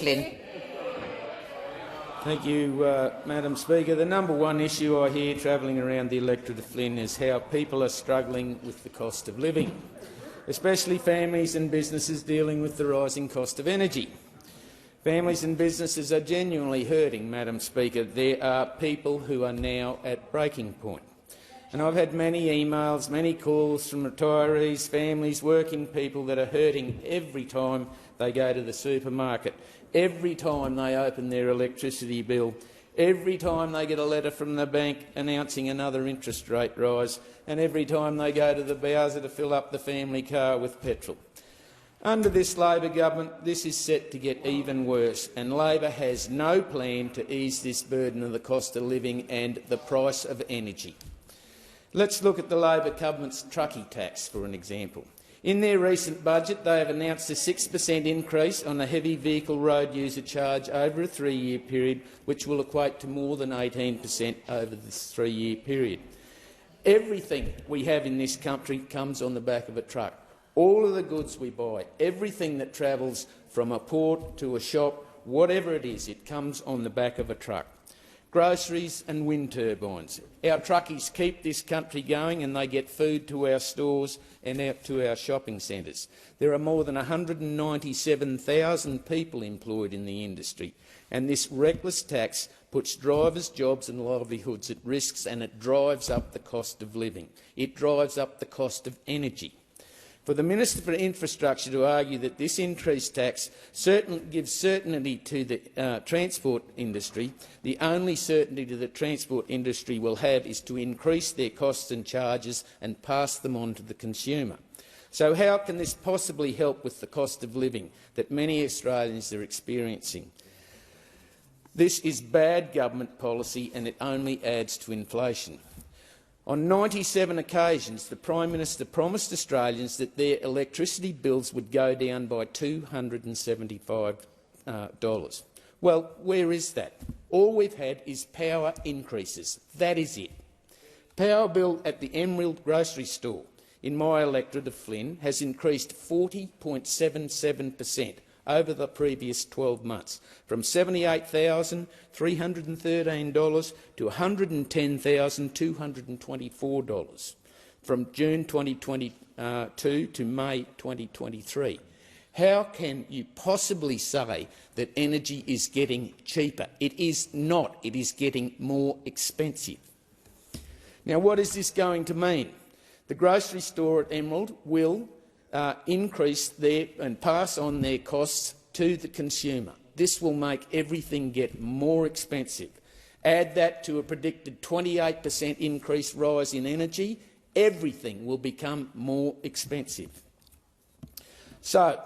Flynn. Thank you, Madam Speaker. The number one issue I hear travelling around the electorate of Flynn is how people are struggling with the cost of living, especially families and businesses dealing with the rising cost of energy. Families and businesses are genuinely hurting, Madam Speaker. There are people who are now at breaking point. And I've had many emails, many calls from retirees, families, working people that are hurting every time they go to the supermarket, every time they open their electricity bill, every time they get a letter from the bank announcing another interest rate rise, and every time they go to the Bowser to fill up the family car with petrol. Under this Labor government, this is set to get even worse, and Labor has no plan to ease this burden of the cost of living and the price of energy. Let's look at the Labor government's truckie tax, for an example. In their recent budget, they have announced a 6% increase on the heavy vehicle road user charge over a 3-year period, which will equate to more than 18% over this 3-year period. Everything we have in this country comes on the back of a truck. All of the goods we buy, everything that travels from a port to a shop, whatever it is, it comes on the back of a truck. Groceries and wind turbines. Our truckies keep this country going and they get food to our stores and out to our shopping centres. There are more than 197,000 people employed in the industry, and this reckless tax puts drivers' jobs and livelihoods at risk, and it drives up the cost of living. It drives up the cost of energy. For the Minister for Infrastructure to argue that this increased tax gives certainty to the transport industry, the only certainty that the transport industry will have is to increase their costs and charges and pass them on to the consumer. So how can this possibly help with the cost of living that many Australians are experiencing? This is bad government policy and it only adds to inflation. On 97 occasions, the Prime Minister promised Australians that their electricity bills would go down by $275. Well, where is that? All we've had is power increases. That is it. Power bill at the Emerald grocery store in my electorate of Flynn has increased 40.77% over the previous 12 months, from $78,313 to $110,224 from June 2022 to May 2023. How can you possibly say that energy is getting cheaper? It is not. It is getting more expensive. Now, what is this going to mean? The grocery store at Emerald will increase and pass on their costs to the consumer. This will make everything get more expensive. Add that to a predicted 28% increase rise in energy, everything will become more expensive. So,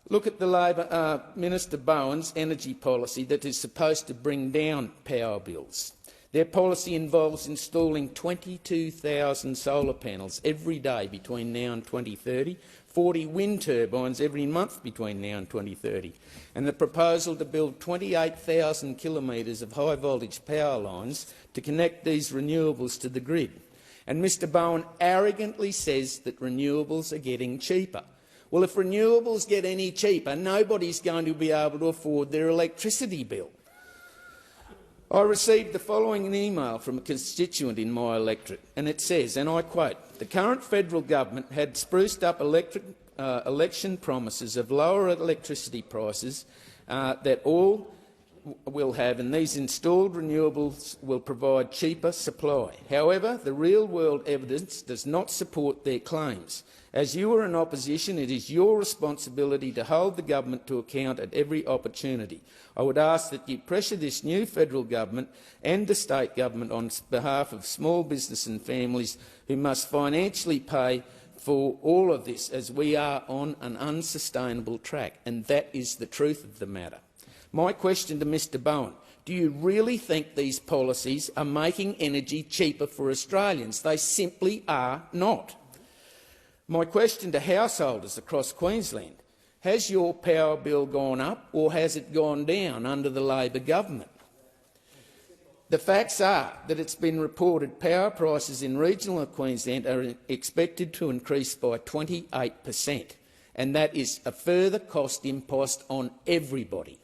look at the Labor Minister Bowen's energy policy that is supposed to bring down power bills. Their policy involves installing 22,000 solar panels every day between now and 2030, 40 wind turbines every month between now and 2030, and the proposal to build 28,000 kilometres of high-voltage power lines to connect these renewables to the grid. And Mr Bowen arrogantly says that renewables are getting cheaper. Well, if renewables get any cheaper, nobody's going to be able to afford their electricity bill. I received the following email from a constituent in my electorate, and it says, and I quote, "The current federal government had spruced up election promises of lower electricity prices that all will have, and these installed renewables will provide cheaper supply. However, the real-world evidence does not support their claims. As you are in opposition, it is your responsibility to hold the government to account at every opportunity. I would ask that you pressure this new federal government and the state government on behalf of small business and families who must financially pay for all of this, as we are on an unsustainable track." And that is the truth of the matter. My question to Mr Bowen: do you really think these policies are making energy cheaper for Australians? They simply are not. My question to householders across Queensland: has your power bill gone up or has it gone down under the Labor government? The facts are that it's been reported power prices in regional Queensland are expected to increase by 28%, and that is a further cost imposed on everybody.